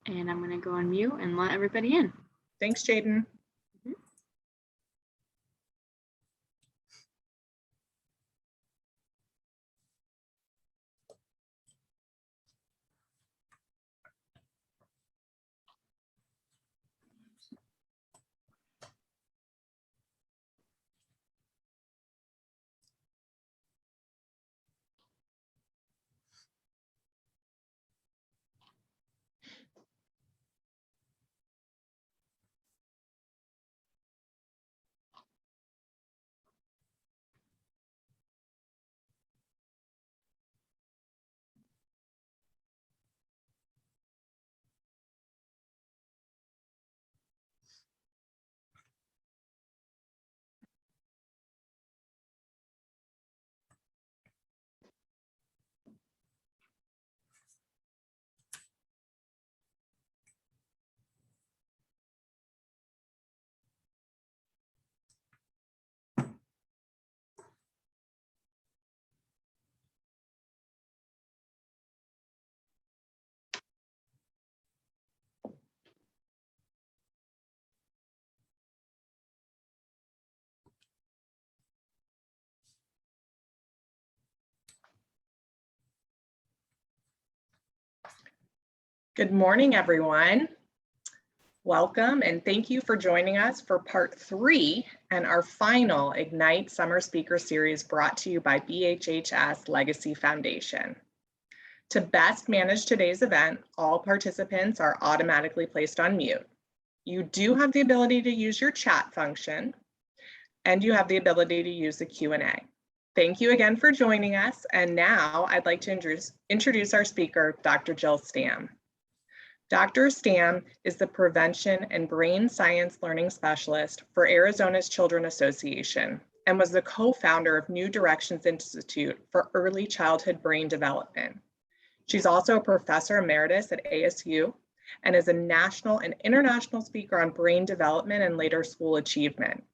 And I'm going to go on mute and let everybody in. Thanks, Jaden. Good morning, everyone. Welcome and thank you for joining us for part 3 and our final Ignite Summer Speaker Series brought to you by BHHS Legacy Foundation. To best manage today's event, all participants are automatically placed on mute. You do have the ability to use your chat function, and you have the ability to use the Q&A. Thank you again for joining us, and now I'd like to introduce our speaker, Dr. Jill Stamm. Dr. Stamm is the Prevention and Brain Science Learning Specialist for Arizona's Children Association and was the co-founder of New Directions Institute for Early Childhood Brain Development. She's also a professor emeritus at ASU and is a national and international speaker on brain development and later school achievement.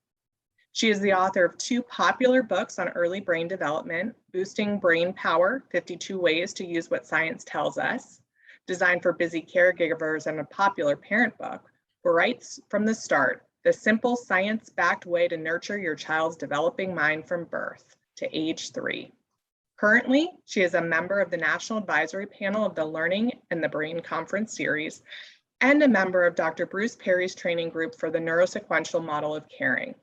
She is the author of 2 popular books on early brain development, Boosting Brain Power, 52 Ways to Use What Science Tells Us, designed for busy caregivers, and a popular parent book, Right from the Start, the simple science-backed way to nurture your child's developing mind from birth to age 3. Currently, she is a member of the National Advisory Panel of the Learning and the Brain Conference Series and a member of Dr. Bruce Perry's training group for the neurosequential model of caring.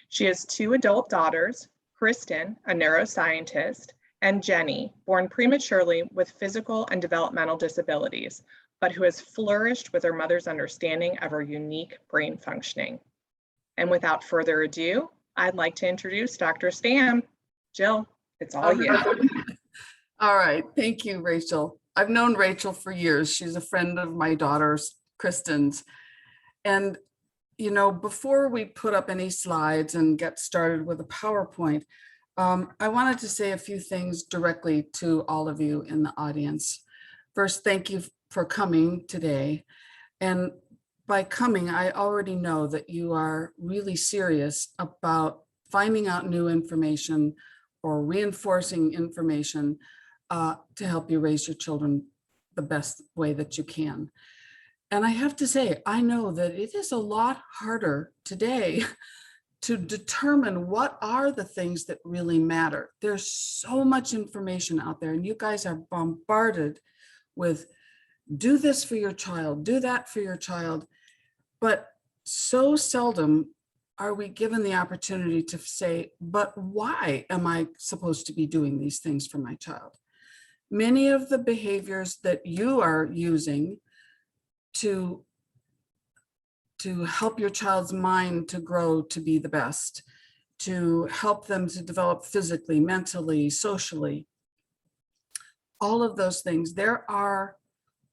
She has 2 adult daughters, Kristen, a neuroscientist, and Jenny, born prematurely with physical and developmental disabilities, but who has flourished with her mother's understanding of her unique brain functioning. And without further ado, I'd like to introduce Dr. Stamm. Jill, it's all you. All right, thank you, Rachel. I've known Rachel for years. She's a friend of my daughter's, Kristen's. And, you know, before we put up any slides and get started with a PowerPoint, I wanted to say a few things directly to all of you in the audience. First, thank you for coming today. And by coming, I already know that you are really serious about finding out new information or reinforcing information to help you raise your children the best way that you can. And I have to say, I know that it is a lot harder today to determine what are the things that really matter. There's so much information out there, and you guys are bombarded with do this for your child, do that for your child. But so seldom are we given the opportunity to say, but why am I supposed to be doing these things for my child? Many of the behaviors that you are using to help your child's mind to grow to be the best, to help them to develop physically, mentally, socially, all of those things. There are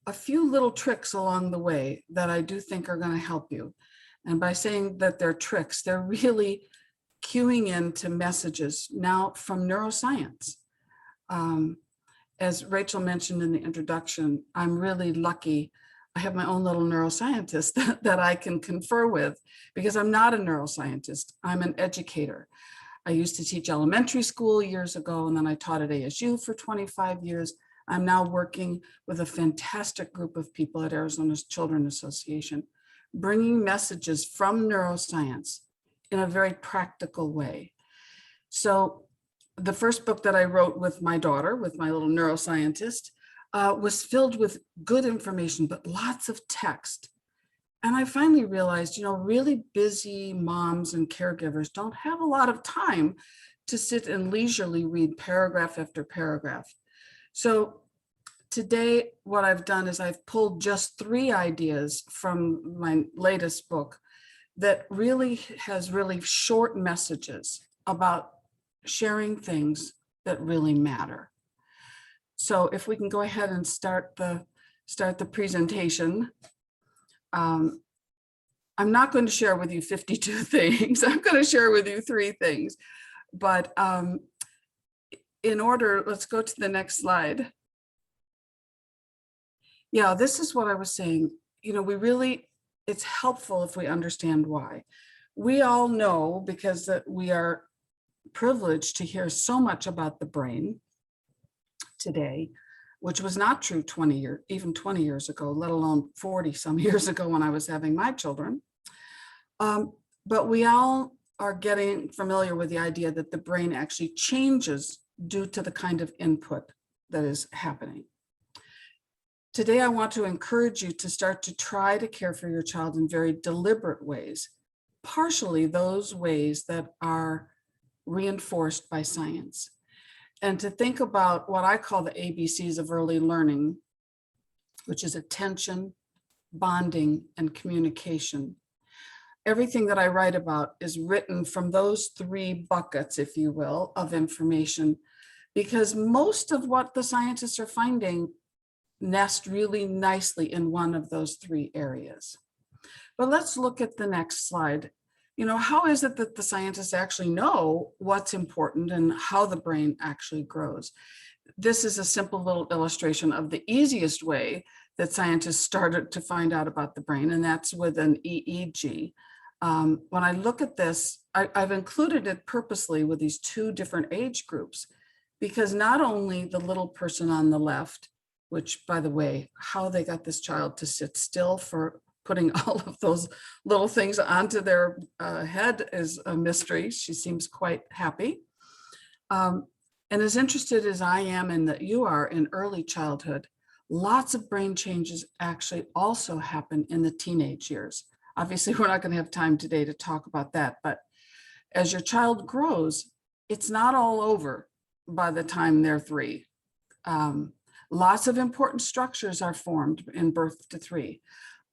a few little tricks along the way that I do think are going to help you. And by saying that they're tricks, they're really cueing into messages now from neuroscience. As Rachel mentioned in the introduction, I'm really lucky. I have my own little neuroscientist that I can confer with because I'm not a neuroscientist. I'm an educator. I used to teach elementary school years ago, and then I taught at ASU for 25 years. I'm now working with a fantastic group of people at Arizona's Children's Association, bringing messages from neuroscience in a very practical way. So the first book that I wrote with my daughter, with my little neuroscientist, was filled with good information, but lots of text. And I finally realized, really busy moms and caregivers don't have a lot of time to sit and leisurely read paragraph after paragraph. So today, what I've done is I've pulled just 3 ideas from my latest book that really has really short messages about sharing things that really matter. So if we can go ahead and start the presentation. I'm not going to share with you 52 things. I'm going to share with you 3 things. But in order, let's go to the next slide. Yeah, this is what I was saying. It's helpful if we understand why. We all know, because we are privileged to hear so much about the brain today, which was not true 20 years ago, let alone 40 some years ago when I was having my children. But we all are getting familiar with the idea that the brain actually changes due to the kind of input that is happening. Today, I want to encourage you to start to try to care for your child in very deliberate ways, partially those ways that are reinforced by science. And to think about what I call the ABCs of early learning, which is attention, bonding, and communication. Everything that I write about is written from those 3 buckets, if you will, of information, because most of what the scientists are finding nest really nicely in one of those 3 areas. But let's look at the next slide. How is it that the scientists actually know what's important and how the brain actually grows? This is a simple little illustration of the easiest way that scientists started to find out about the brain, and that's with an EEG. When I look at this, I've included it purposely with these 2 different age groups, because not only the little person on the left, which, by the way, how they got this child to sit still for putting all of those little things onto their head is a mystery. She seems quite happy. And as interested as I am and that you are in early childhood, lots of brain changes actually also happen in the teenage years. Obviously, we're not going to have time today to talk about that, but as your child grows, it's not all over by the time they're 3. Lots of important structures are formed in birth to 3,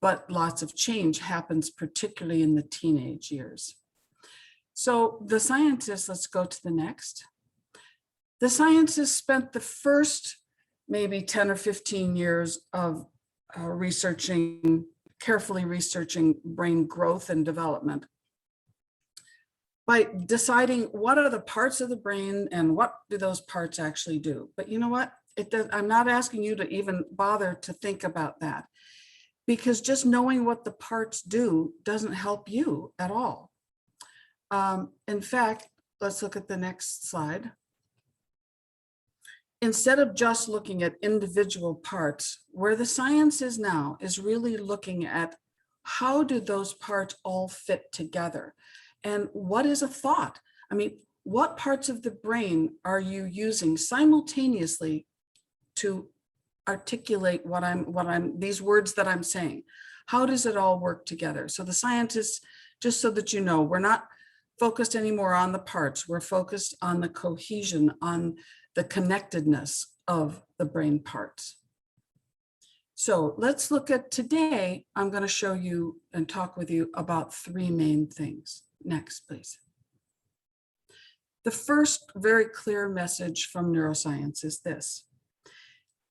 but lots of change happens, particularly in the teenage years. So the scientists, let's go to the next. The scientists spent the first maybe 10 or 15 years of carefully researching brain growth and development by deciding what are the parts of the brain and what do those parts actually do. But you know what? I'm not asking you to even bother to think about that, because just knowing what the parts do doesn't help you at all. In fact, let's look at the next slide. Instead of just looking at individual parts, where the science is now is really looking at how do those parts all fit together? And what is a thought? I mean, what parts of the brain are you using simultaneously to articulate these words that I'm saying? How does it all work together? So the scientists, just so that you know, we're not focused anymore on the parts. We're focused on the cohesion, on the connectedness of the brain parts. So let's look at today. I'm going to show you and talk with you about 3 main things. Next, please. The first very clear message from neuroscience is this: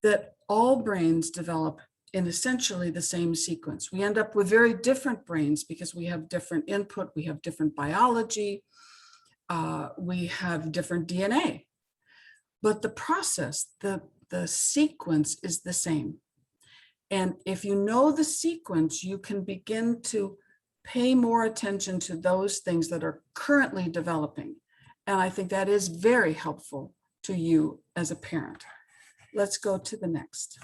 that all brains develop in essentially the same sequence. We end up with very different brains because we have different input, we have different biology, we have different DNA. But the process, the sequence is the same. And if you know the sequence, you can begin to pay more attention to those things that are currently developing. And I think that is very helpful to you as a parent. Let's go to the next.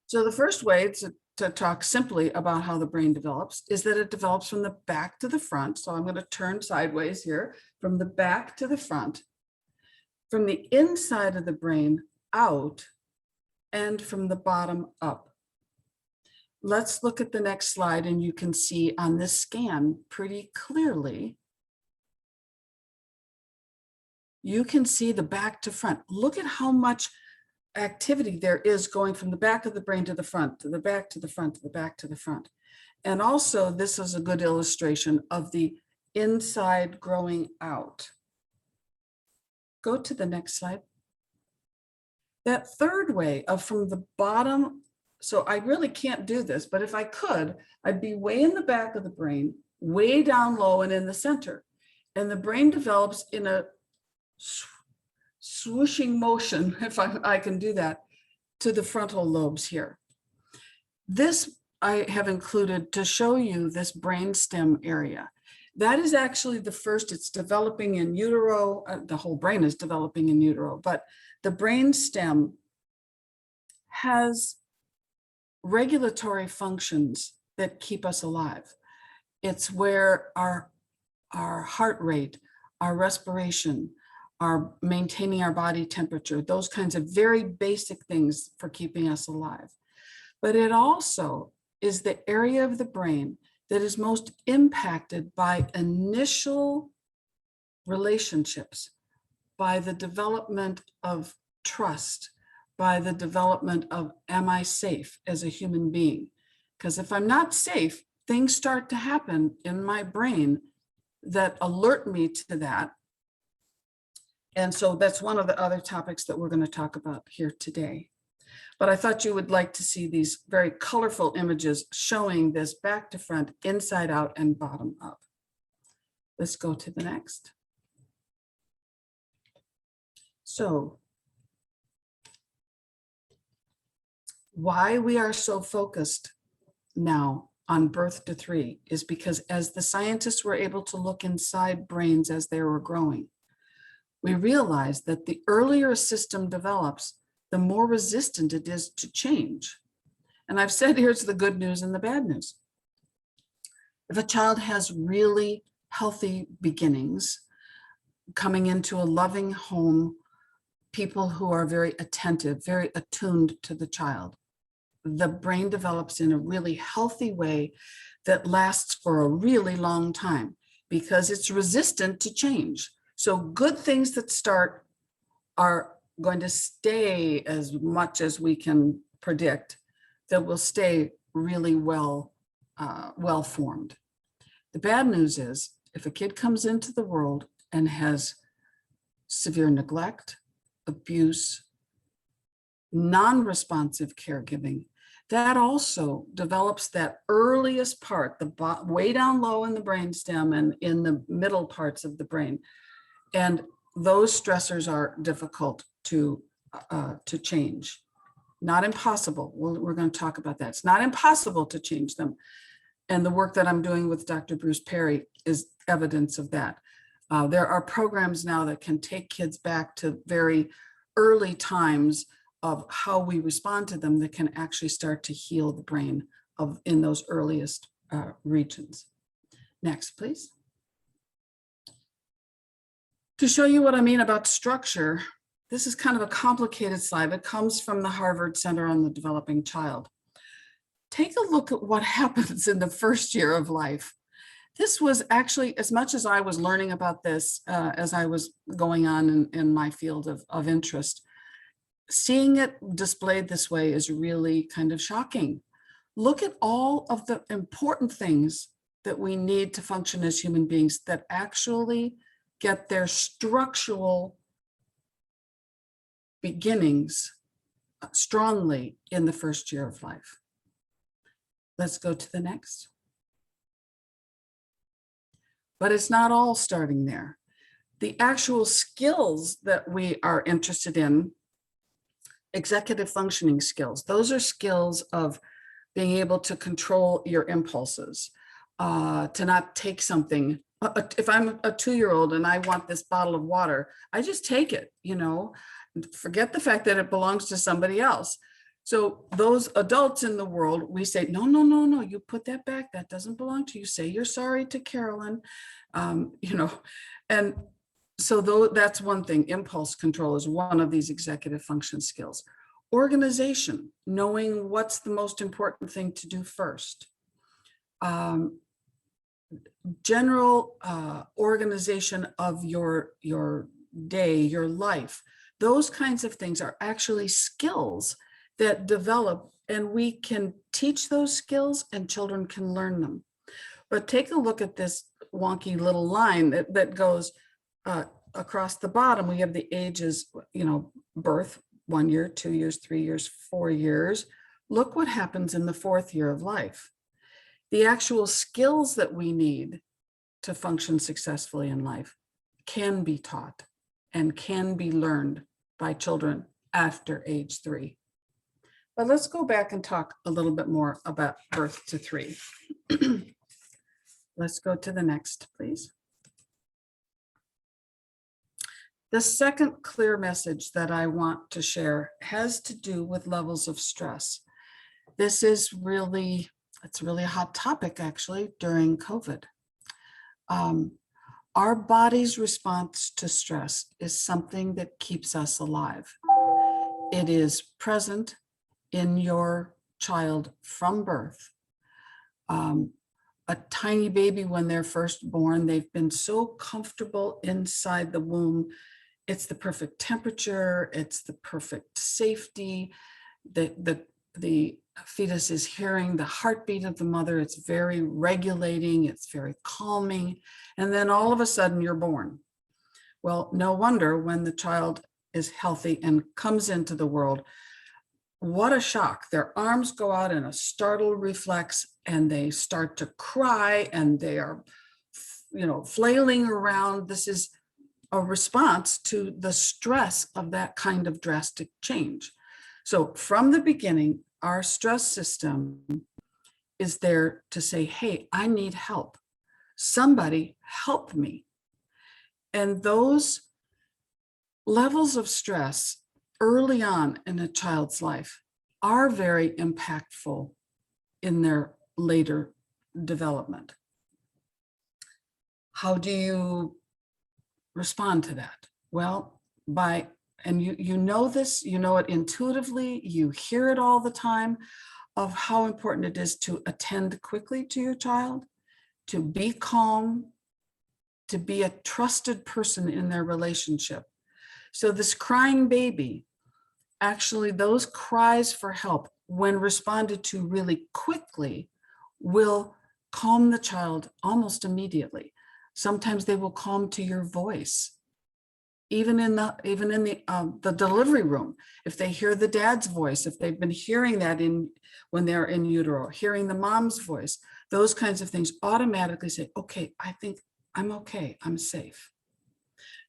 So the first way to talk simply about how the brain develops is that it develops from the back to the front. So I'm going to turn sideways here, from the back to the front, from the inside of the brain out, and from the bottom up. Let's look at the next slide, and you can see on this scan pretty clearly. You can see the back to front. Look at how much activity there is going from the back of the brain to the front, to the back, to the front, to the back, to the front. And also, this is a good illustration of the inside growing out. Go to the next slide. That third way of from the bottom, so I really can't do this, but if I could, I'd be way in the back of the brain, way down low and in the center. And the brain develops in a swooshing motion, if I can do that, to the frontal lobes here. This I have included to show you this brainstem area. That is actually the first, it's developing in utero, the whole brain is developing in utero, but the brainstem has regulatory functions that keep us alive. It's where our heart rate, our respiration, our maintaining our body temperature, those kinds of very basic things for keeping us alive. But it also is the area of the brain that is most impacted by initial relationships, by the development of trust, by the development of, am I safe as a human being? Because if I'm not safe, things start to happen in my brain that alert me to that. And so that's one of the other topics that we're going to talk about here today. But I thought you would like to see these very colorful images showing this back to front, inside out, and bottom up. Let's go to the next. So, why we are so focused now on birth to 3 is because as the scientists were able to look inside brains as they were growing, we realized that the earlier a system develops, the more resistant it is to change. And I've said here's the good news and the bad news. If a child has really healthy beginnings, coming into a loving home, people who are very attentive, very attuned to the child, the brain develops in a really healthy way that lasts for a really long time because it's resistant to change. So good things that start are going to stay as much as we can predict, that will stay really well formed. The bad news is if a kid comes into the world and has severe neglect, abuse, non-responsive caregiving, that also develops that earliest part, the way down low in the brainstem and in the middle parts of the brain. And those stressors are difficult to change. Not impossible. We're going to talk about that. It's not impossible to change them. And the work that I'm doing with Dr. Bruce Perry is evidence of that. There are programs now that can take kids back to very early times of how we respond to them that can actually start to heal the brain in those earliest regions. Next, please. To show you what I mean about structure, this is kind of a complicated slide. It comes from the Harvard Center on the Developing Child. Take a look at what happens in the first year of life. This was actually, as much as I was learning about this as I was going on in my field of interest, seeing it displayed this way is really kind of shocking. Look at all of the important things that we need to function as human beings that actually get their structural beginnings strongly in the first year of life. Let's go to the next. But it's not all starting there. The actual skills that we are interested in, executive functioning skills, those are skills of being able to control your impulses, to not take something. If I'm a 2-year-old and I want this bottle of water, I just take it, you know. Forget the fact that it belongs to somebody else. So those adults in the world, we say, no, no, no, no, you put that back. That doesn't belong to you. Say you're sorry to Carolyn, and so though that's one thing. Impulse control is one of these executive function skills. Organization, knowing what's the most important thing to do first. General organization of your day, your life. Those kinds of things are actually skills that develop, and we can teach those skills and children can learn them. But take a look at this wonky little line that goes across the bottom. We have the ages, birth, 1 year, 2 years, 3 years, 4 years. Look what happens in the 4th year of life. The actual skills that we need to function successfully in life can be taught and can be learned by children after age 3. But let's go back and talk a little bit more about birth to 3. Let's go to the next, please. The second clear message that I want to share has to do with levels of stress. This is really, it's really a hot topic actually during COVID. Our body's response to stress is something that keeps us alive. It is present in your child from birth. A tiny baby, when they're first born, they've been so comfortable inside the womb. It's the perfect temperature, it's the perfect safety. The fetus is hearing the heartbeat of the mother. It's very regulating, it's very calming. And then all of a sudden you're born. Well, no wonder when the child is healthy and comes into the world, what a shock. Their arms go out in a startled reflex and they start to cry and they are, flailing around. This is a response to the stress of that kind of drastic change. So from the beginning, our stress system is there to say, hey, I need help. Somebody help me. And those levels of stress early on in a child's life are very impactful in their later development. How do you respond to that? Well, and you know this, you know it intuitively, you hear it all the time, of how important it is to attend quickly to your child, to be calm, to be a trusted person in their relationship. So this crying baby, actually those cries for help, when responded to really quickly, will calm the child almost immediately. Sometimes they will calm to your voice. Even in the delivery room, if they hear the dad's voice, if they've been hearing that when they're in utero, hearing the mom's voice, those kinds of things automatically say, okay, I think I'm okay, I'm safe.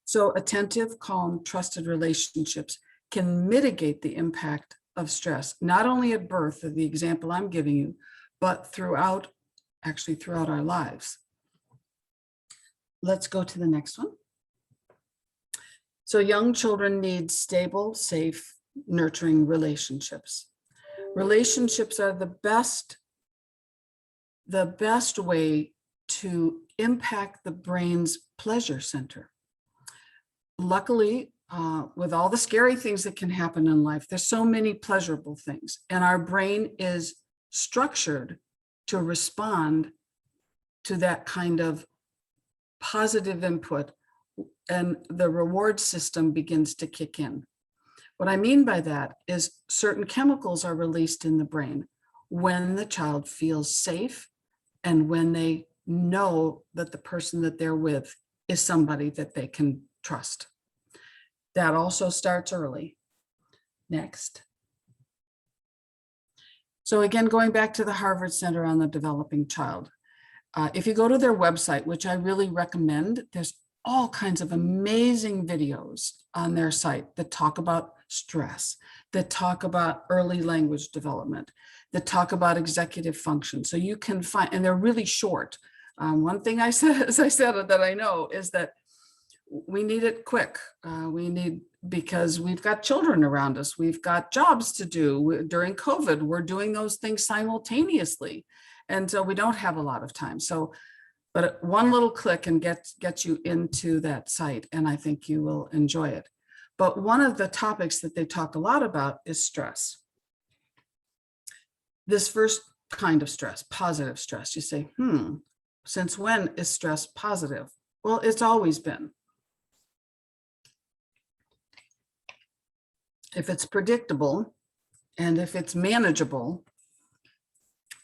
So attentive, calm, trusted relationships can mitigate the impact of stress, not only at birth, the example I'm giving you, but throughout our lives. Let's go to the next one. So young children need stable, safe, nurturing relationships. Relationships are the best way to impact the brain's pleasure center. Luckily, with all the scary things that can happen in life, there's so many pleasurable things, and our brain is structured to respond to that kind of positive input, and the reward system begins to kick in. What I mean by that is certain chemicals are released in the brain when the child feels safe and when they know that the person that they're with is somebody that they can trust. That also starts early. Next. So again, going back to the Harvard Center on the Developing Child, if you go to their website, which I really recommend, there's all kinds of amazing videos on their site that talk about stress, that talk about early language development, that talk about executive function. So you can find, and they're really short. One thing I said, as I said that I know, is that we need it quick. We need because we've got children around us, we've got jobs to do. During COVID, we're doing those things simultaneously. And so we don't have a lot of time. So, but one little click and get you into that site, and I think you will enjoy it. But one of the topics that they talk a lot about is stress. This first kind of stress, positive stress. You say, since when is stress positive? Well, it's always been. If it's predictable and if it's manageable,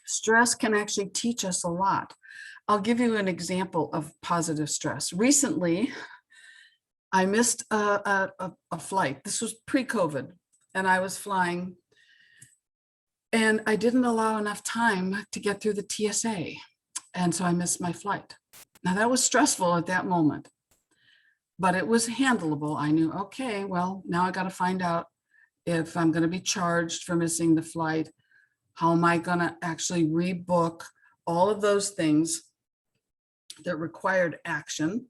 stress can actually teach us a lot. I'll give you an example of positive stress. Recently, I missed a flight. This was pre-COVID, and I was flying, and I didn't allow enough time to get through the TSA. And so I missed my flight. Now that was stressful at that moment, but it was handleable. I knew, okay, well, now I got to find out if I'm going to be charged for missing the flight. How am I going to actually rebook? All of those things that required action.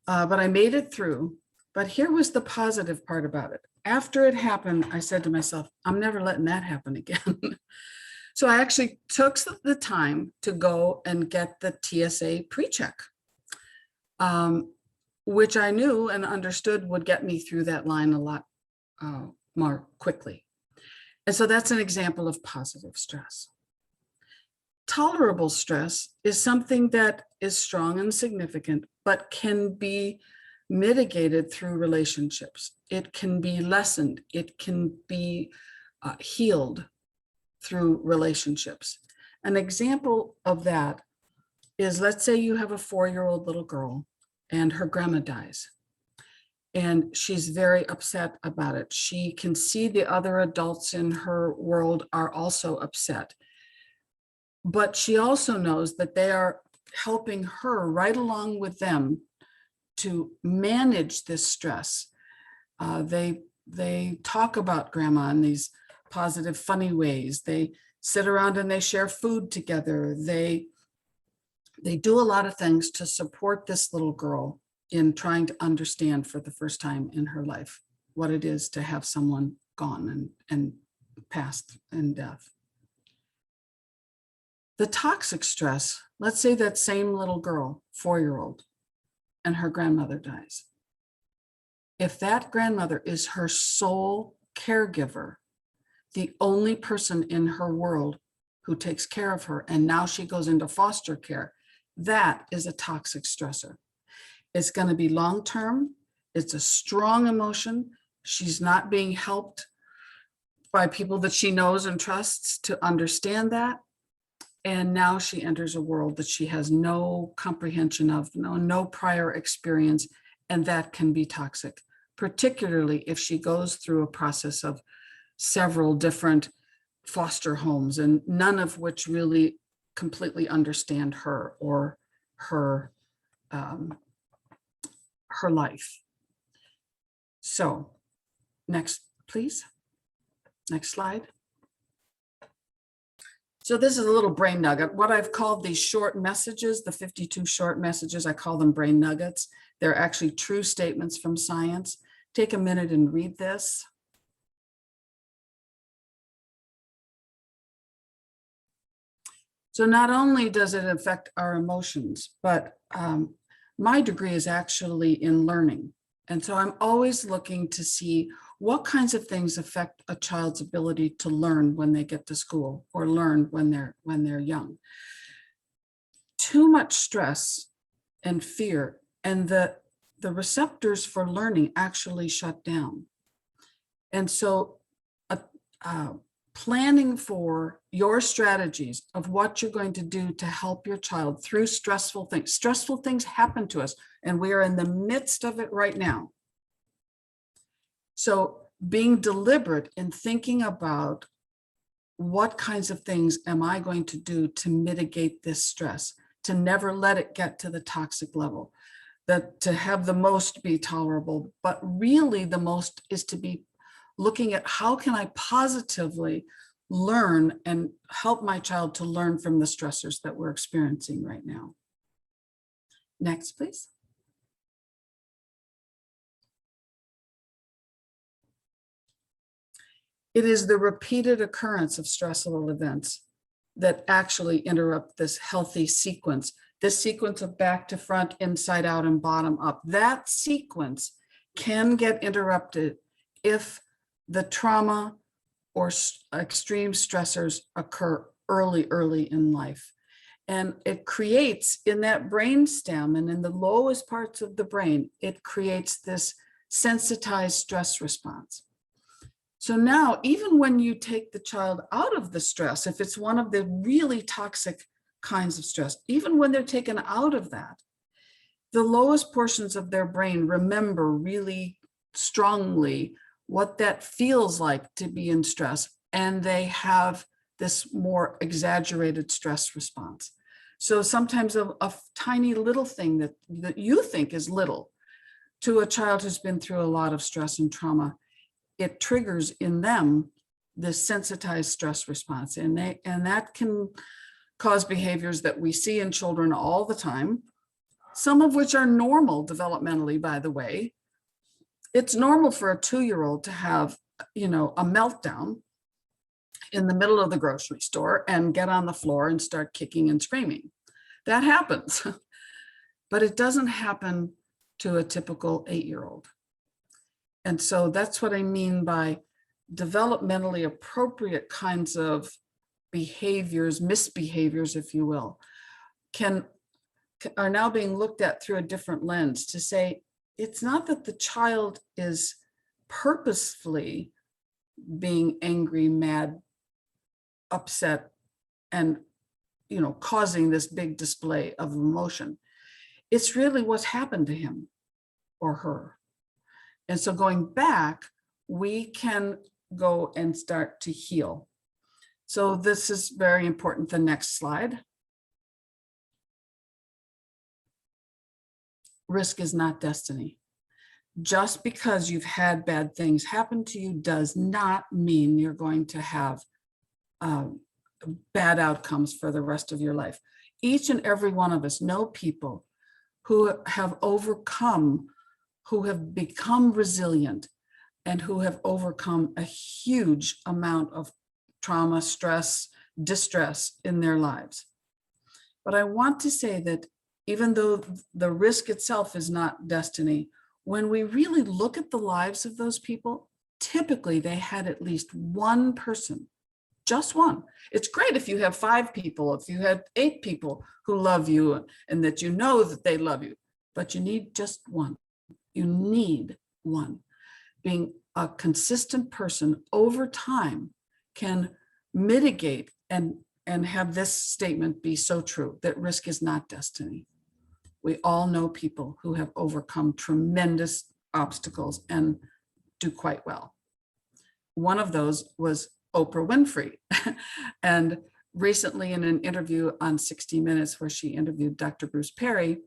But I made it through. But here was the positive part about it. After it happened, I said to myself, I'm never letting that happen again. So I actually took the time to go and get the TSA pre-check, which I knew and understood would get me through that line a lot more quickly. And so that's an example of positive stress. Tolerable stress is something that is strong and significant, but can be mitigated through relationships. It can be lessened. It can be healed through relationships. An example of that is, let's say you have a 4-year-old little girl and her grandma dies, and she's very upset about it. She can see the other adults in her world are also upset, but she also knows that they are helping her right along with them to manage this stress. They talk about grandma in these positive, funny ways. They sit around and they share food together. They do a lot of things to support this little girl in trying to understand for the first time in her life what it is to have someone gone and passed in death. The toxic stress, let's say that same little girl, 4-year-old, and her grandmother dies. If that grandmother is her sole caregiver, the only person in her world who takes care of her, and now she goes into foster care, that is a toxic stressor. It's going to be long-term. It's a strong emotion. She's not being helped by people that she knows and trusts to understand that. And now she enters a world that she has no comprehension of, no prior experience, and that can be toxic, particularly if she goes through a process of several different foster homes, and none of which really completely understand her or her life. So next, please. Next slide. So this is a little brain nugget. What I've called these short messages, the 52 short messages, I call them brain nuggets. They're actually true statements from science. Take a minute and read this. So not only does it affect our emotions, but my degree is actually in learning. And so I'm always looking to see what kinds of things affect a child's ability to learn when they get to school or learn when they're young. Too much stress and fear, and the receptors for learning actually shut down. And so planning for your strategies of what you're going to do to help your child through stressful things. Stressful things happen to us, and we are in the midst of it right now. So being deliberate in thinking about what kinds of things am I going to do to mitigate this stress, to never let it get to the toxic level, that to have the most be tolerable, but really the most is to be looking at how can I positively learn and help my child to learn from the stressors that we're experiencing right now. Next, please. It is the repeated occurrence of stressful events that actually interrupt this healthy sequence, this sequence of back to front, inside out, and bottom up. That sequence can get interrupted if the trauma or extreme stressors occur early in life. And it creates in that brain stem and in the lowest parts of the brain, it creates this sensitized stress response. So now, even when you take the child out of the stress, if it's one of the really toxic kinds of stress, even when they're taken out of that, the lowest portions of their brain remember really strongly what that feels like to be in stress, and they have this more exaggerated stress response. So sometimes a tiny little thing that you think is little to a child who's been through a lot of stress and trauma, it triggers in them this sensitized stress response. And that can cause behaviors that we see in children all the time, some of which are normal developmentally, by the way. It's normal for a 2-year-old to have, a meltdown in the middle of the grocery store and get on the floor and start kicking and screaming. That happens, but it doesn't happen to a typical 8-year-old. And so that's what I mean by developmentally appropriate kinds of behaviors, misbehaviors, if you will, are now being looked at through a different lens to say, it's not that the child is purposefully being angry, mad, upset, and causing this big display of emotion. It's really what's happened to him or her. And so going back, we can go and start to heal. So this is very important. The next slide. Risk is not destiny. Just because you've had bad things happen to you does not mean you're going to have bad outcomes for the rest of your life. Each and every one of us know people who have overcome, who have become resilient, and who have overcome a huge amount of trauma, stress, distress in their lives. But I want to say that even though the risk itself is not destiny, when we really look at the lives of those people, typically they had at least one person, just one. It's great if you have 5 people, if you had 8 people who love you and that you know that they love you, but you need just one. You need one. Being a consistent person over time can mitigate and have this statement be so true, that risk is not destiny. We all know people who have overcome tremendous obstacles and do quite well. One of those was Oprah Winfrey. And recently in an interview on 60 Minutes where she interviewed Dr. Bruce Perry,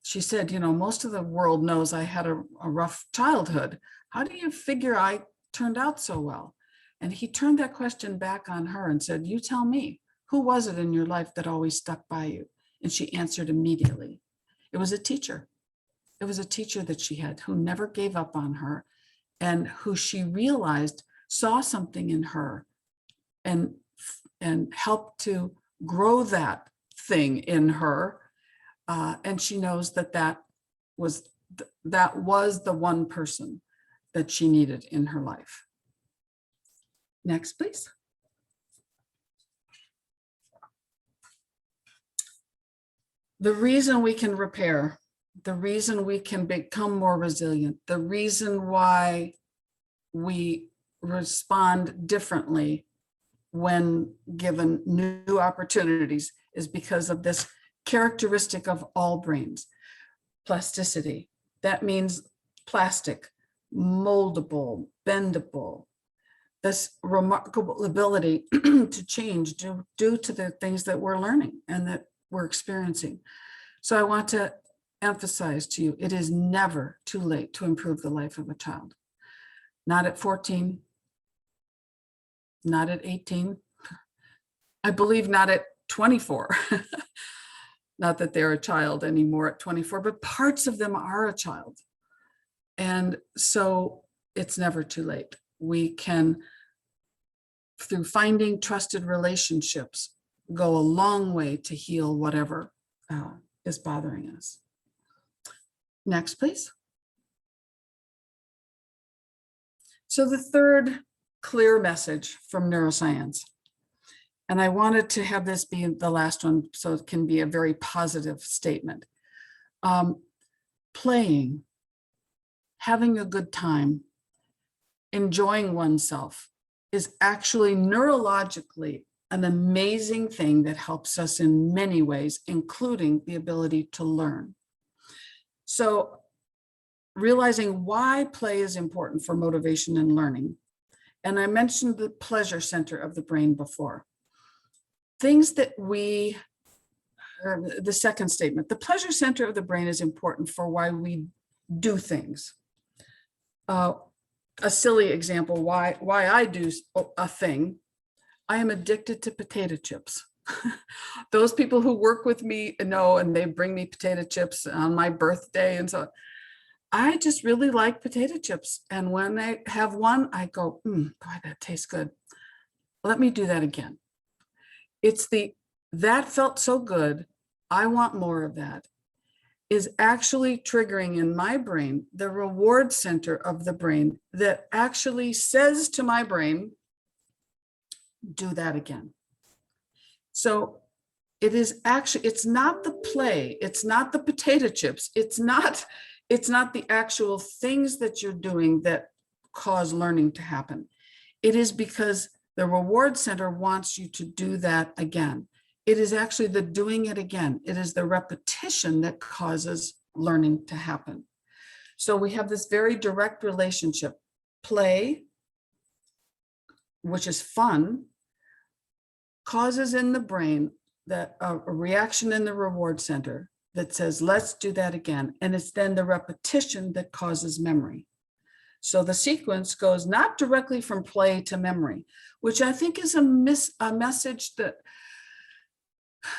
she said, most of the world knows I had a rough childhood. How do you figure I turned out so well? And he turned that question back on her and said, you tell me, who was it in your life that always stuck by you? And she answered immediately. It was a teacher. It was a teacher that she had who never gave up on her and who she realized saw something in her and helped to grow that thing in her. And she knows that was the one person that she needed in her life. Next, please. The reason we can repair, the reason we can become more resilient, the reason why we respond differently when given new opportunities is because of this characteristic of all brains, plasticity. That means plastic, moldable, bendable, this remarkable ability to change due to the things that we're learning and that we're experiencing. So I want to emphasize to you, it is never too late to improve the life of a child. Not at 14, not at 18, I believe not at 24. Not that they're a child anymore at 24, but parts of them are a child. And so it's never too late. we can, through finding trusted relationships, go a long way to heal whatever is bothering us. Next, please. So the third clear message from neuroscience, and I wanted to have this be the last one so it can be a very positive statement. Playing, having a good time, enjoying oneself is actually neurologically an amazing thing that helps us in many ways, including the ability to learn. So realizing why play is important for motivation and learning. And I mentioned the pleasure center of the brain before. Things that the second statement, the pleasure center of the brain is important for why we do things. A silly example, why I do a thing, I am addicted to potato chips. Those people who work with me know, and they bring me potato chips on my birthday and so on. I just really like potato chips. And when I have one, I go, boy, that tastes good. Let me do that again. It's that felt so good. I want more of that, is actually triggering in my brain the reward center of the brain that actually says to my brain, do that again. So it is actually, it's not the play, it's not the potato chips, it's not the actual things that you're doing that cause learning to happen. It is because the reward center wants you to do that again. It is actually the doing it again. It is the repetition that causes learning to happen. So we have this very direct relationship. Play, which is fun, causes in the brain that a reaction in the reward center that says, let's do that again. And it's then the repetition that causes memory. So the sequence goes not directly from play to memory, which I think is a message that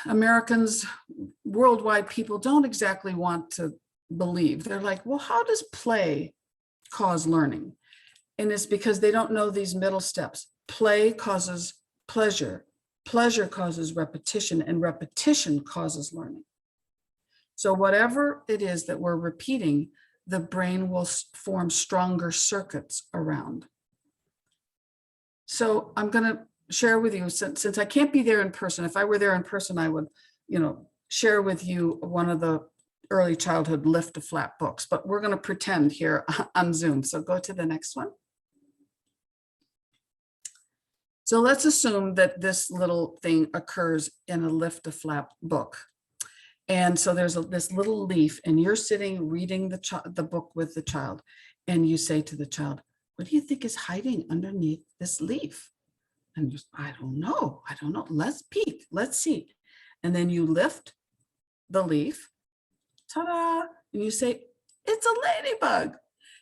Americans, worldwide people don't exactly want to believe. They're like, well, how does play cause learning? And it's because they don't know these middle steps. Play causes pleasure. Pleasure causes repetition, and repetition causes learning. So whatever it is that we're repeating, the brain will form stronger circuits around. So I'm going to share with you, since I can't be there in person. If I were there in person, I would, share with you one of the early childhood lift to flap books, but we're going to pretend here on Zoom. So go to the next one. So let's assume that this little thing occurs in a lift to flap book. And so there's this little leaf, and you're sitting reading the book with the child, and you say to the child, what do you think is hiding underneath this leaf? And just, I don't know. Let's peek, let's see. And then you lift the leaf, ta-da, and you say, it's a ladybug.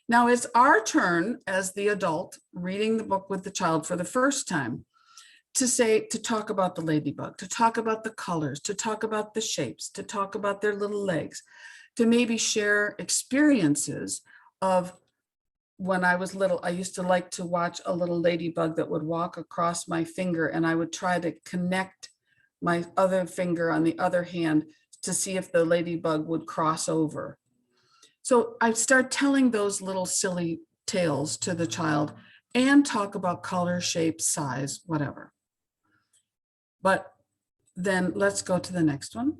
Now it's our turn as the adult reading the book with the child for the first time to talk about the ladybug, to talk about the colors, to talk about the shapes, to talk about their little legs, to maybe share experiences of when I was little. I used to like to watch a little ladybug that would walk across my finger, and I would try to connect my other finger on the other hand to see if the ladybug would cross over. So I start telling those little silly tales to the child and talk about color, shape, size, whatever. But then let's go to the next one.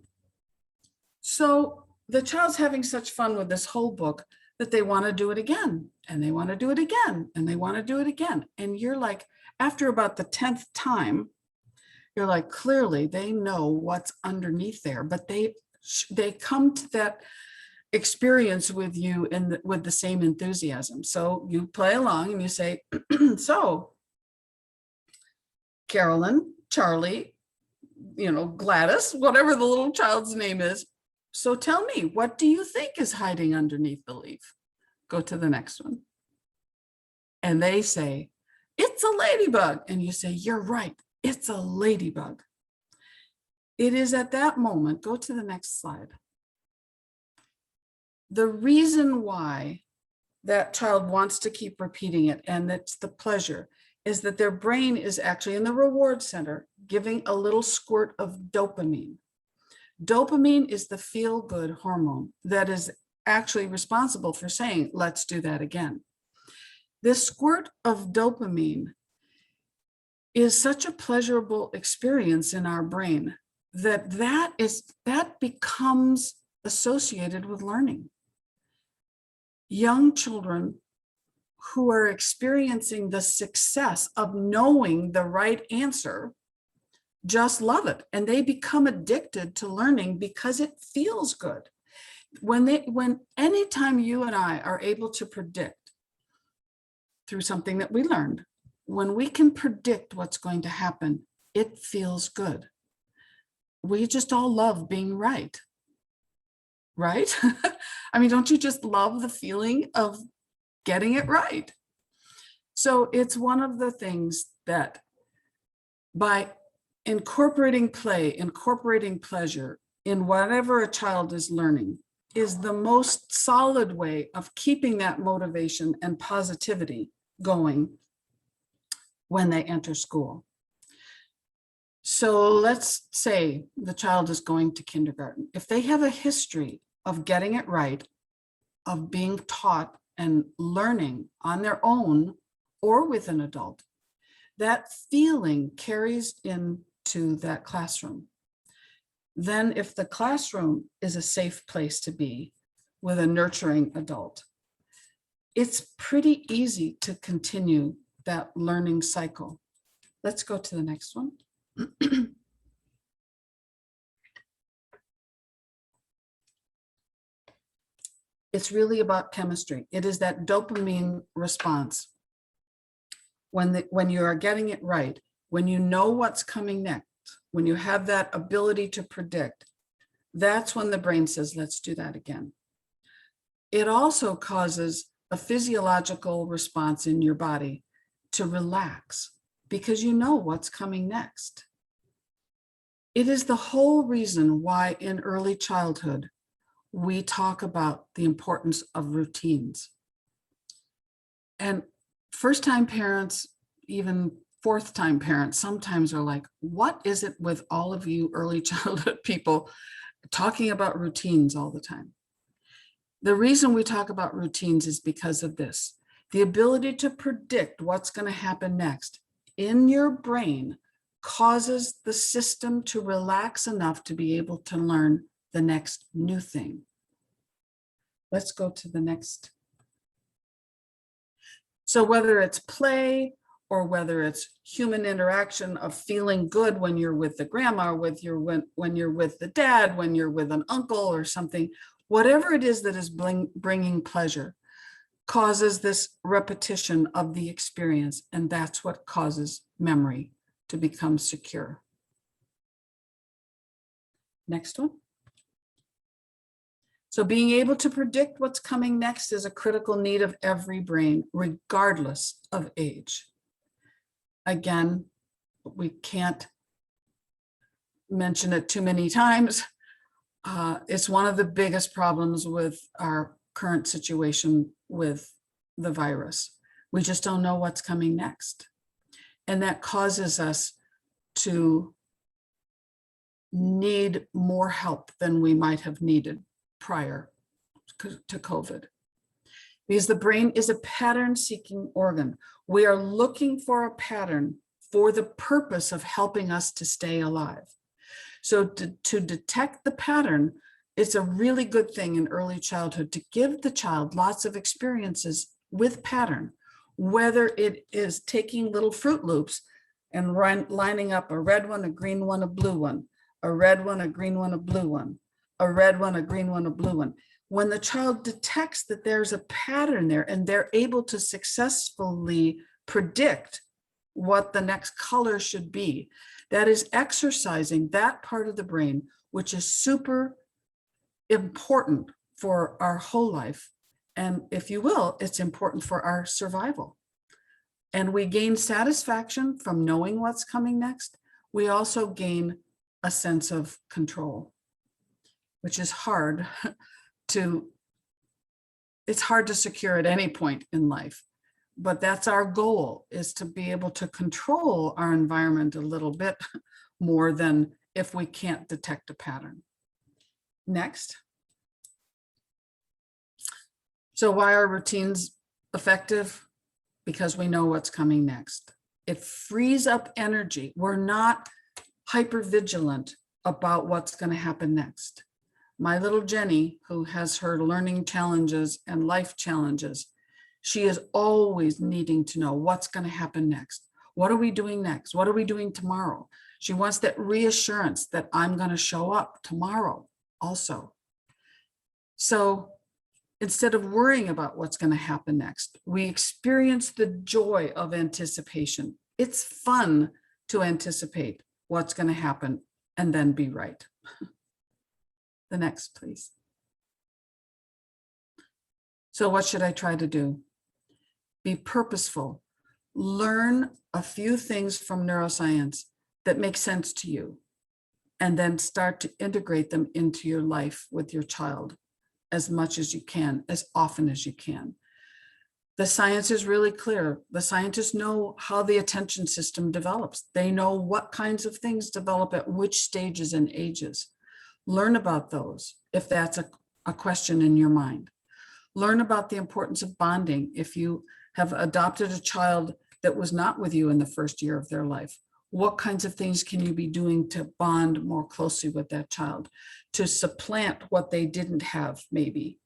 So the child's having such fun with this whole book that they want to do it again, and they want to do it again, and they want to do it again. And you're like, after about the 10th time, you're like, clearly they know what's underneath there, but they come to that experience with you with the same enthusiasm. So you play along and you say, so Carolyn, Charlie, Gladys, whatever the little child's name is. So tell me, what do you think is hiding underneath the leaf? Go to the next one. And they say, it's a ladybug. And you say, you're right, it's a ladybug. It is at that moment, go to the next slide. The reason why that child wants to keep repeating it, and it's the pleasure, is that their brain is actually in the reward center giving a little squirt of dopamine. Dopamine is the feel-good hormone that is actually responsible for saying, let's do that again. This squirt of dopamine is such a pleasurable experience in our brain that becomes associated with learning. Young children who are experiencing the success of knowing the right answer just love it, and they become addicted to learning because it feels good. When anytime you and I are able to predict through something that we learned, when we can predict what's going to happen, it feels good. We just all love being right? I mean, don't you just love the feeling of getting it right? So it's one of the things that by incorporating play, incorporating pleasure in whatever a child is learning is the most solid way of keeping that motivation and positivity going when they enter school. So let's say the child is going to kindergarten. If they have a history of getting it right, of being taught and learning on their own or with an adult, that feeling carries into that classroom. Then if the classroom is a safe place to be with a nurturing adult, it's pretty easy to continue that learning cycle. Let's go to the next one. It's really about chemistry. It is that dopamine response. When you are getting it right, when you know what's coming next, when you have that ability to predict, that's when the brain says, let's do that again. It also causes a physiological response in your body to relax because you know what's coming next. It is the whole reason why in early childhood, we talk about the importance of routines. And first-time parents, even fourth-time parents, sometimes are like, what is it with all of you early childhood people talking about routines all the time? The reason we talk about routines is because of this. The ability to predict what's going to happen next in your brain causes the system to relax enough to be able to learn the next new thing. Let's go to the next. So whether it's play or whether it's human interaction of feeling good when you're with the grandma, when you're with the dad, when you're with an uncle or something, whatever it is that is bringing pleasure causes this repetition of the experience, and that's what causes memory to become secure. Next one. So being able to predict what's coming next is a critical need of every brain, regardless of age. Again, we can't mention it too many times. It's one of the biggest problems with our current situation with the virus. We just don't know what's coming next. And that causes us to need more help than we might have needed prior to COVID. Because the brain is a pattern-seeking organ. We are looking for a pattern for the purpose of helping us to stay alive. So to detect the pattern, it's a really good thing in early childhood to give the child lots of experiences with pattern, whether it is taking little Fruit Loops and lining up a red one, a green one, a blue one, a red one, a green one, a blue one, a red one, a green one, a blue one. When the child detects that there's a pattern there and they're able to successfully predict what the next color should be, that is exercising that part of the brain, which is super important for our whole life. And if you will, it's important for our survival. And we gain satisfaction from knowing what's coming next. We also gain a sense of control, which is hard to it's hard to secure at any point in life, but that's our goal, is to be able to control our environment a little bit more than if we can't detect a pattern. Next. So why are routines effective? Because we know what's coming next. It frees up energy. We're not hypervigilant about what's going to happen next. My little Jenny, who has her learning challenges and life challenges, she is always needing to know what's going to happen next. What are we doing next? What are we doing tomorrow? She wants that reassurance that I'm going to show up tomorrow also. So instead of worrying about what's going to happen next, we experience the joy of anticipation. It's fun to anticipate what's going to happen and then be right. The next, please. So what should I try to do? Be purposeful. Learn a few things from neuroscience that make sense to you, and then start to integrate them into your life with your child as much as you can, as often as you can. The science is really clear. The scientists know how the attention system develops. They know what kinds of things develop at which stages and ages. Learn about those if that's a question in your mind. Learn about the importance of bonding. If you have adopted a child that was not with you in the first year of their life, what kinds of things can you be doing to bond more closely with that child, to supplant what they didn't have maybe,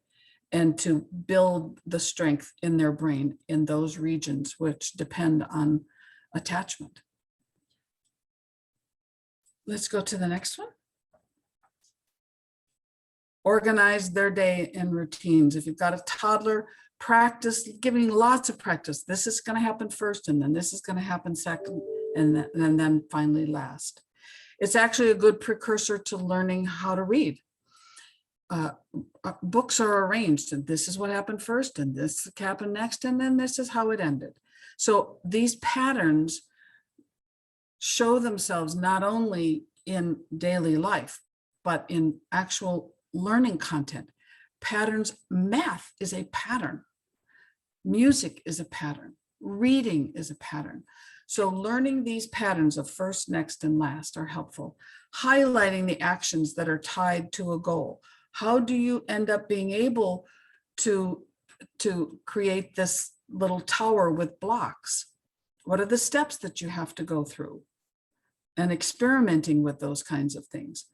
and to build the strength in their brain in those regions which depend on attachment. Let's go to the next one. Organize their day in routines. If you've got a toddler, practice giving lots of practice. This is going to happen first, and then this is going to happen second, and then finally last. It's actually a good precursor to learning how to read. Books are arranged, and this is what happened first, and this happened next, and then this is how it ended. So these patterns show themselves not only in daily life, but in actual learning content. Patterns, math is a pattern. Music is a pattern. Reading is a pattern. So learning these patterns of first, next, and last are helpful. Highlighting the actions that are tied to a goal. How do you end up being able to create this little tower with blocks? What are the steps that you have to go through? And experimenting with those kinds of things.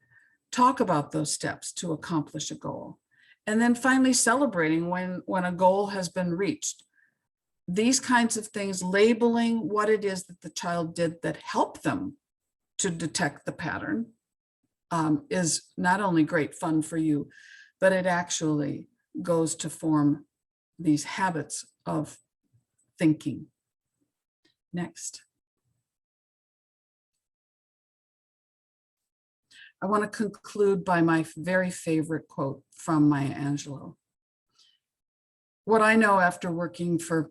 Talk about those steps to accomplish a goal. And then finally celebrating when a goal has been reached. These kinds of things, labeling what it is that the child did that helped them to detect the pattern, is not only great fun for you, but it actually goes to form these habits of thinking. Next. I want to conclude by my very favorite quote from Maya Angelou. What I know after working for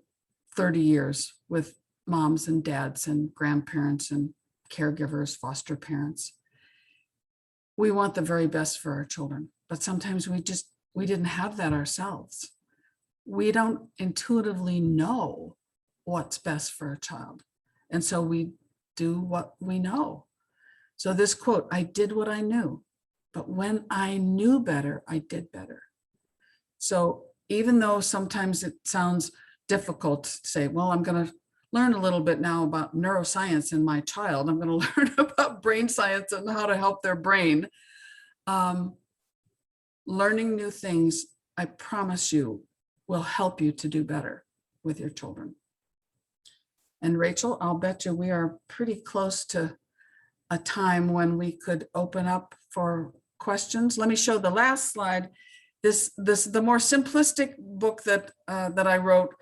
30 years with moms and dads and grandparents and caregivers, foster parents, we want the very best for our children, but sometimes we didn't have that ourselves. We don't intuitively know what's best for a child. And so we do what we know. So this quote, I did what I knew, but when I knew better, I did better. So even though sometimes it sounds difficult to say, well, I'm going to learn a little bit now about neuroscience in my child. I'm going to learn about brain science and how to help their brain. Learning new things, I promise you, will help you to do better with your children. And Rachel, I'll bet you we are pretty close to a time when we could open up for questions. Let me show the last slide. The more simplistic book that I wrote.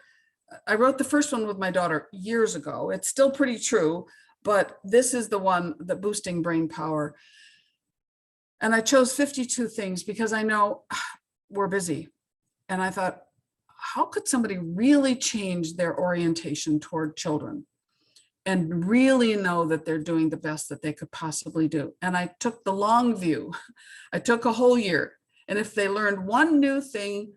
I wrote the first one with my daughter years ago. It's still pretty true, but this is the one, the Boosting Brain Power. And I chose 52 things because I know we're busy. And I thought, how could somebody really change their orientation toward children and really know that they're doing the best that they could possibly do? And I took the long view. I took a whole year. And if they learned one new thing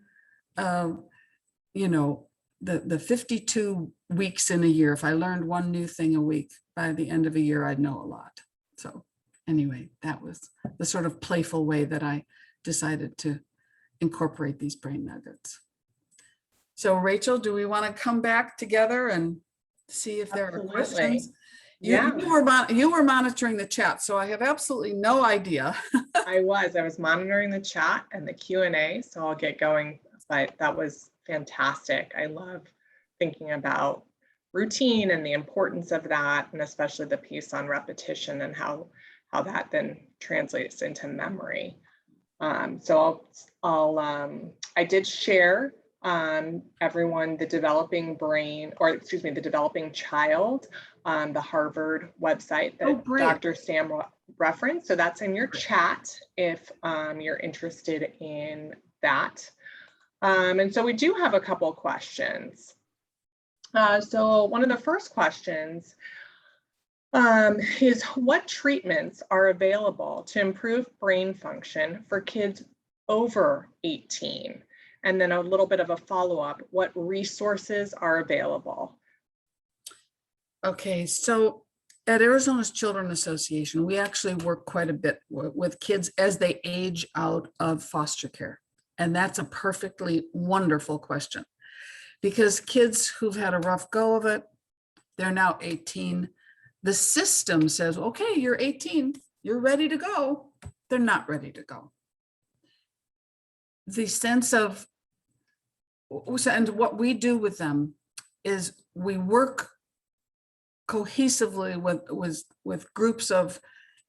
the 52 weeks in a year, if I learned one new thing a week, by the end of a year, I'd know a lot. So anyway, that was the sort of playful way that I decided to incorporate these brain nuggets. So Rachel, do we want to come back together and see if there are Absolutely. questions? Yeah. You were monitoring the chat, so I have absolutely no idea. I was monitoring the chat and the Q&A, so I'll get going, but that was fantastic. I love thinking about routine and the importance of that, and especially the piece on repetition and how that then translates into memory. So I did share everyone the developing brain, or excuse me, the developing child, the Harvard website that Dr. Sam referenced. So that's in your chat if you're interested in that. And so we do have a couple questions. So one of the first questions is, what treatments are available to improve brain function for kids over 18? And then a little bit of a follow-up, what resources are available? Okay, so at Arizona's Children Association, we actually work quite a bit with kids as they age out of foster care. And that's a perfectly wonderful question, because kids who've had a rough go of it, they're now 18. The system says, okay, you're 18, you're ready to go. They're not ready to go. The sense of, and what we do with them is we work cohesively with groups of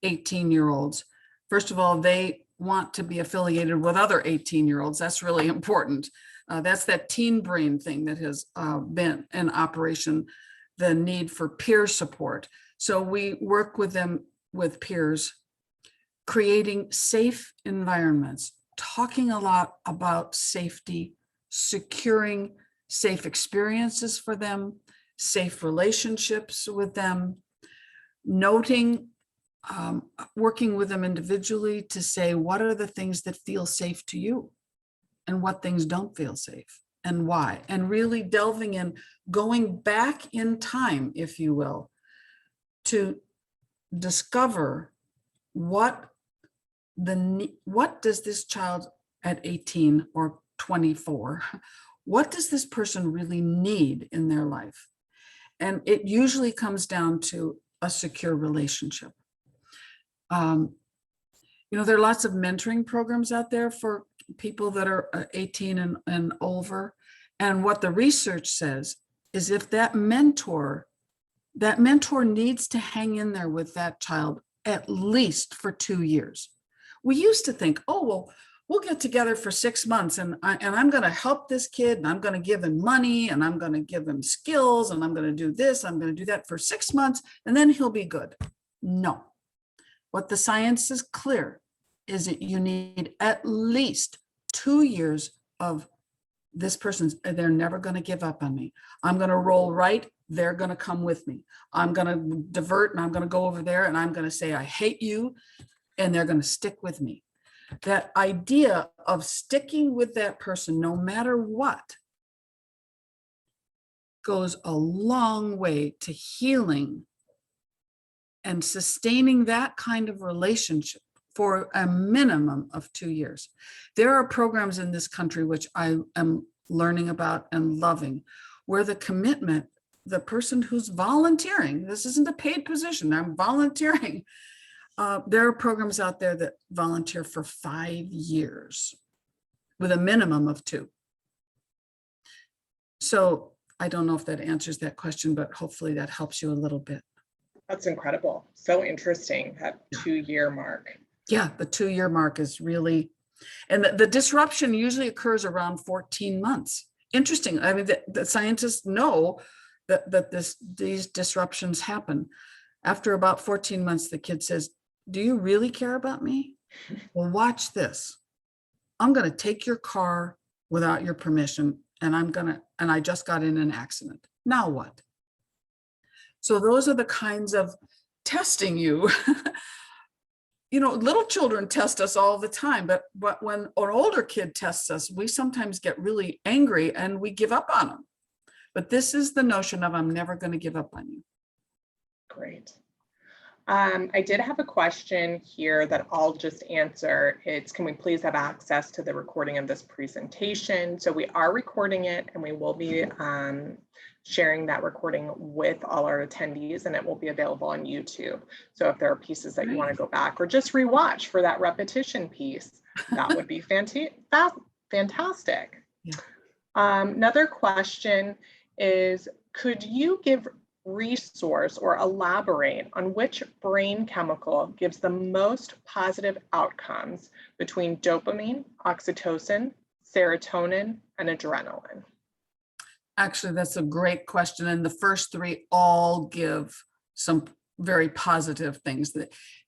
18-year-olds. First of all, they want to be affiliated with other 18-year-olds. That's really important. That's that teen brain thing that has been in operation, the need for peer support. So we work with them with peers, creating safe environments, talking a lot about safety, securing safe experiences for them, safe relationships with them, noting, working with them individually to say, what are the things that feel safe to you and what things don't feel safe and why? And really delving in, going back in time, if you will, to discover what does this child at 18 or 24, what does this person really need in their life? And it usually comes down to a secure relationship. There are lots of mentoring programs out there for people that are 18 and over. And what the research says is if that mentor needs to hang in there with that child at least for 2 years. We used to think, oh, well, we'll get together for 6 months and I'm going to help this kid and I'm going to give him money and I'm going to give him skills and I'm going to do this, I'm going to do that for 6 months and then he'll be good. No. What the science is clear is that you need at least 2 years of this person's, they're never going to give up on me. I'm going to roll right. They're going to come with me. I'm going to divert and I'm going to go over there and I'm going to say, I hate you. And they're going to stick with me. That idea of sticking with that person, no matter what, goes a long way to healing and sustaining that kind of relationship for a minimum of 2 years. There are programs in this country, which I am learning about and loving, where the commitment, the person who's volunteering, this isn't a paid position, I'm volunteering. There are programs out there that volunteer for 5 years with a minimum of 2. So I don't know if that answers that question, but hopefully that helps you a little bit. That's incredible. So interesting, that 2-year mark. Yeah, the 2-year mark is really, and the disruption usually occurs around 14 months. Interesting. I mean, the scientists know that these disruptions happen. After about 14 months, the kid says, do you really care about me? Well, watch this. I'm going to take your car without your permission, and I just got in an accident. Now what? So those are the kinds of testing you little children test us all the time, but when an older kid tests us, we sometimes get really angry and we give up on them. But this is the notion of, I'm never going to give up on you. Great. I did have a question here that I'll just answer. It's, can we please have access to the recording of this presentation? So we are recording it, and we will be sharing that recording with all our attendees, and it will be available on YouTube. So if there are pieces that you want to go back or just rewatch for that repetition piece, that would be fantastic. Yeah. Another question is, could you give resource or elaborate on which brain chemical gives the most positive outcomes between dopamine, oxytocin, serotonin, and adrenaline? Actually, that's a great question. And the first three all give some very positive things. The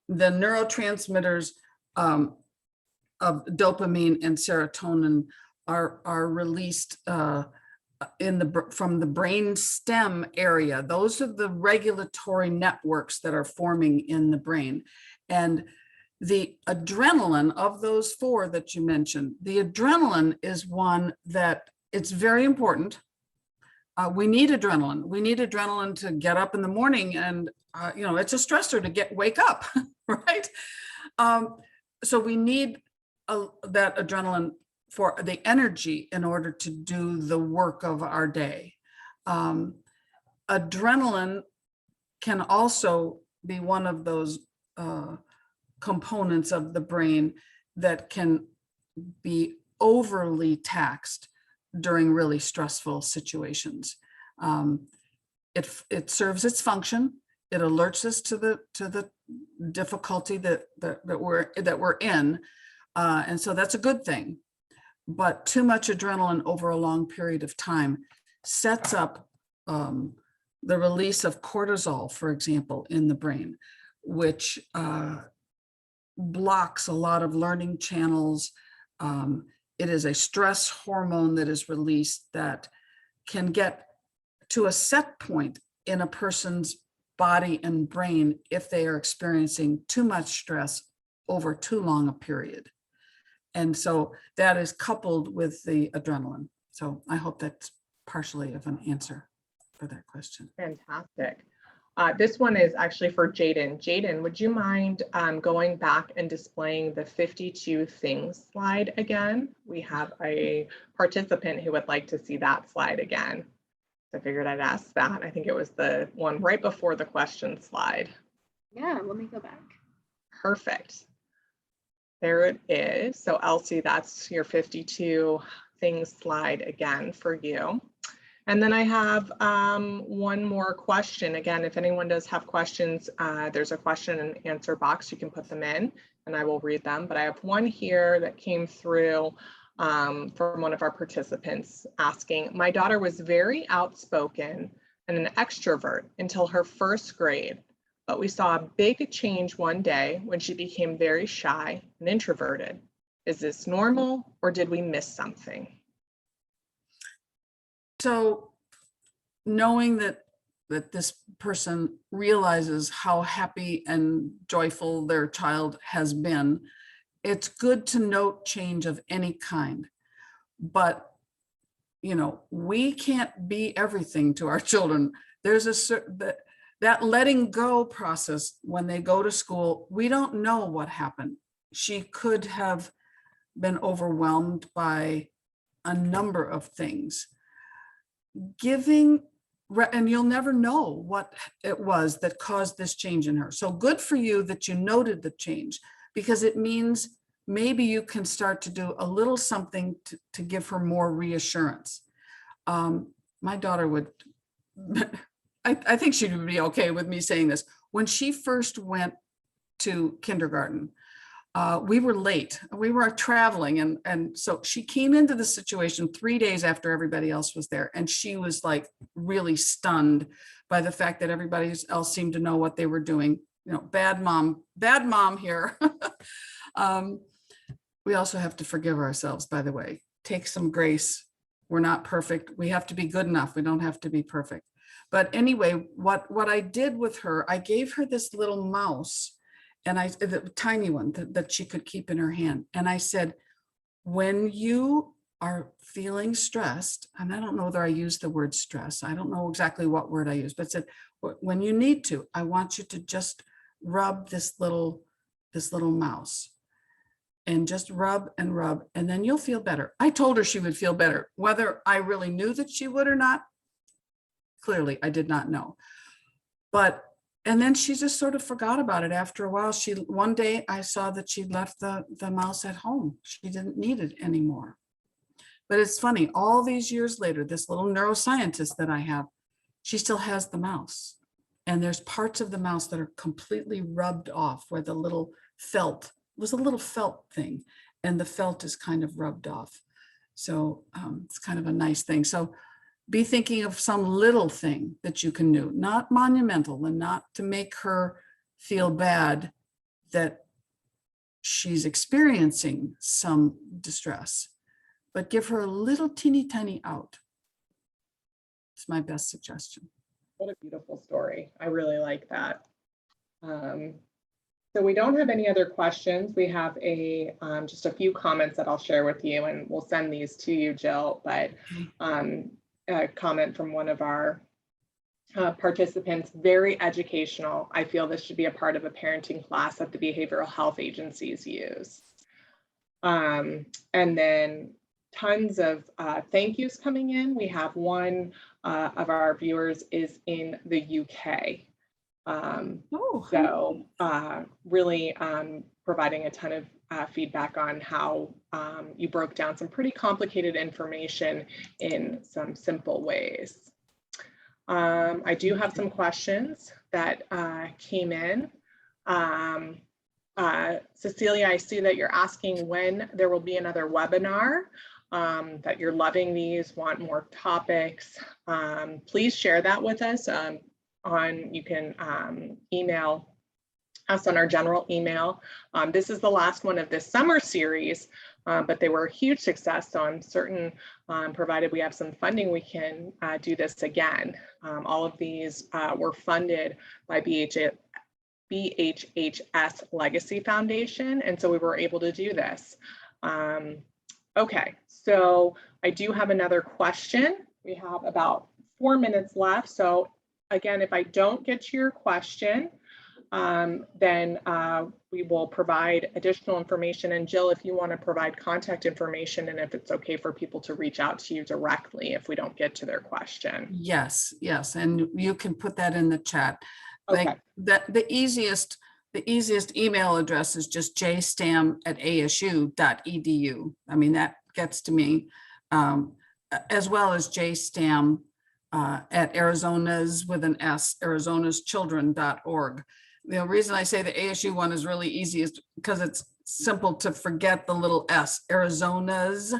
neurotransmitters of dopamine and serotonin are released from the brain stem area. Those are the regulatory networks that are forming in the brain. And the adrenaline, of those four that you mentioned, the adrenaline is one that it's very important. We need adrenaline. We need adrenaline to get up in the morning, and it's a stressor to wake up, right? So we need that adrenaline for the energy in order to do the work of our day. Adrenaline can also be one of those components of the brain that can be overly taxed during really stressful situations. It serves its function. It alerts us to the difficulty that we're in, and so that's a good thing. But too much adrenaline over a long period of time sets up the release of cortisol, for example, in the brain, which blocks a lot of learning channels. It is a stress hormone that is released that can get to a set point in a person's body and brain if they are experiencing too much stress over too long a period. And so that is coupled with the adrenaline. So I hope that's partially of an answer for that question. Fantastic. This one is actually for Jaden. Jaden, would you mind going back and displaying the 52 things slide again? We have a participant who would like to see that slide again. So I figured I'd ask that. I think it was the one right before the question slide. Yeah, let me go back. Perfect. There it is. So Elsie, that's your 52 things slide again for you. And then I have one more question. Again, if anyone does have questions, there's a question and answer box. You can put them in and I will read them. But I have one here that came through from one of our participants asking, my daughter was very outspoken and an extrovert until her first grade. But we saw a big change one day when she became very shy and introverted. Is this normal or did we miss something? So knowing that this person realizes how happy and joyful their child has been, it's good to note change of any kind. But, we can't be everything to our children. There's a certain, that letting go process when they go to school, we don't know what happened. She could have been overwhelmed by a number of things. And you'll never know what it was that caused this change in her. So good for you that you noted the change, because it means maybe you can start to do a little something to give her more reassurance. My daughter would, I think she would be okay with me saying this. When she first went to kindergarten, we were late. We were traveling. And so she came into the situation 3 days after everybody else was there. And she was like really stunned by the fact that everybody else seemed to know what they were doing. Bad mom here. We also have to forgive ourselves, by the way. Take some grace. We're not perfect. We have to be good enough. We don't have to be perfect. But anyway, what I did with her, I gave her this little mouse, And the tiny one that she could keep in her hand. And I said, when you are feeling stressed, and I don't know whether I used the word stress, I don't know exactly what word I used, but said, when you need to, I want you to just rub this little mouse, and just rub, and then you'll feel better. I told her she would feel better. Whether I really knew that she would or not, clearly I did not know. And then she just sort of forgot about it after a while. One day I saw that she left the mouse at home. She didn't need it anymore. But it's funny, all these years later, this little neuroscientist that I have, she still has the mouse. And there's parts of the mouse that are completely rubbed off, where the little felt, was a little felt thing, and the felt is kind of rubbed off. So it's kind of a nice thing. So be thinking of some little thing that you can do, not monumental, and not to make her feel bad that she's experiencing some distress, but give her a little teeny tiny out. It's my best suggestion. What a beautiful story. I really like that. So we don't have any other questions. We have just a few comments that I'll share with you, and we'll send these to you, Jill. But a comment from one of our participants, very educational. I feel this should be a part of a parenting class that the behavioral health agencies use. And then tons of thank yous coming in. We have one of our viewers is in the UK. So really providing a ton of feedback on how you broke down some pretty complicated information in some simple ways. I do have some questions that came in. Cecilia, I see that you're asking when there will be another webinar, that you're loving these, want more topics. Please share that with us. You can email us on our general email. This is the last one of this summer series, but they were a huge success. So I'm certain, provided we have some funding, we can do this again. All of these were funded by BHHS Legacy Foundation, and so we were able to do this. Okay, so I do have another question. We have about 4 minutes left. So again, if I don't get to your question, then we will provide additional information. And Jill, if you want to provide contact information, and if it's okay for people to reach out to you directly if we don't get to their question. Yes, and you can put that in the chat. Okay. Like the easiest email address is just jstam@asu.edu. I mean, that gets to me, as well as jstam at Arizona's with an S, arizonaschildren.org. The reason I say the ASU one is really easy is because it's simple to forget the little S, Arizona's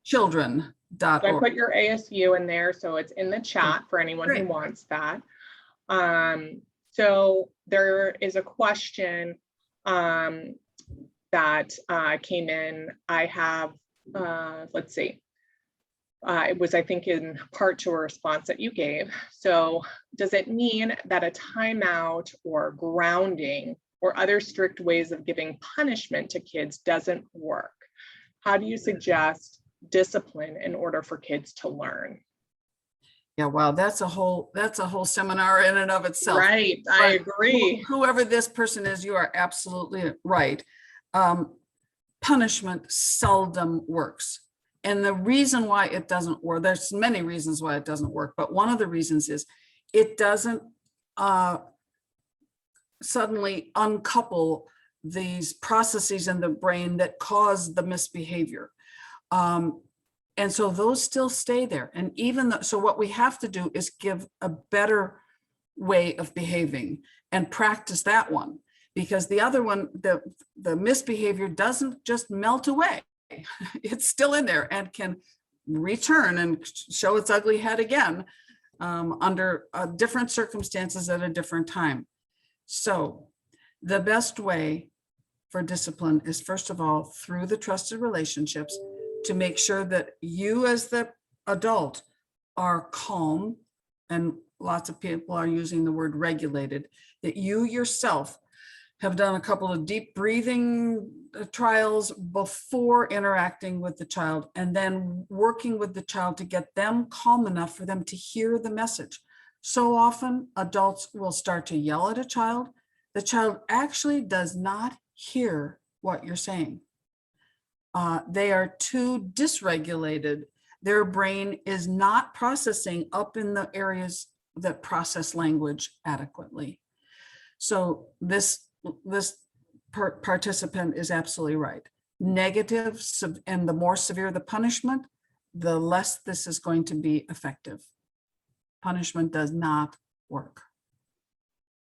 children.org. So I put your ASU in there, so it's in the chat for anyone who wants that. So there is a question that came in. I have, let's see. It was, I think, in part to a response that you gave. So does it mean that a timeout or grounding or other strict ways of giving punishment to kids doesn't work? How do you suggest discipline in order for kids to learn? Yeah, wow, that's a whole seminar in and of itself. Right, I agree. Whoever this person is, you are absolutely right. Punishment seldom works. And the reason why it doesn't work, there's many reasons why it doesn't work, but one of the reasons is it doesn't suddenly uncouple these processes in the brain that cause the misbehavior. And so those still stay there. And even though, so what we have to do is give a better way of behaving and practice that one, because the other one, the misbehavior doesn't just melt away. It's still in there and can return and show its ugly head again under different circumstances at a different time. So the best way for discipline is, first of all, through the trusted relationships, to make sure that you as the adult are calm, and lots of people are using the word regulated, that you yourself have done a couple of deep breathing trials before interacting with the child, and then working with the child to get them calm enough for them to hear the message. So often adults will start to yell at a child. The child actually does not hear what you're saying. They are too dysregulated. Their brain is not processing up in the areas that process language adequately. So this participant is absolutely right. Negative, and the more severe the punishment, the less this is going to be effective. Punishment does not work.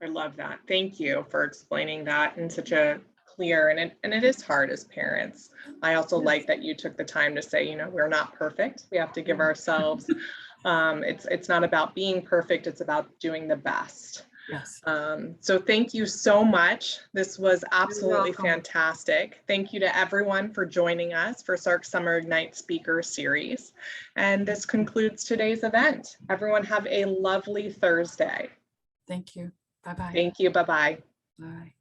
I love that. Thank you for explaining that in such a clear, and it is hard as parents. I also like that you took the time to say, we're not perfect. We have to give ourselves, it's not about being perfect, it's about doing the best. Yes. So thank you so much. This was absolutely welcome. fantastic. Thank you to everyone for joining us for SARC Summer Ignite Speaker Series. And this concludes today's event. Everyone have a lovely Thursday. Thank you. Bye-bye. Thank you. Bye-bye. Bye.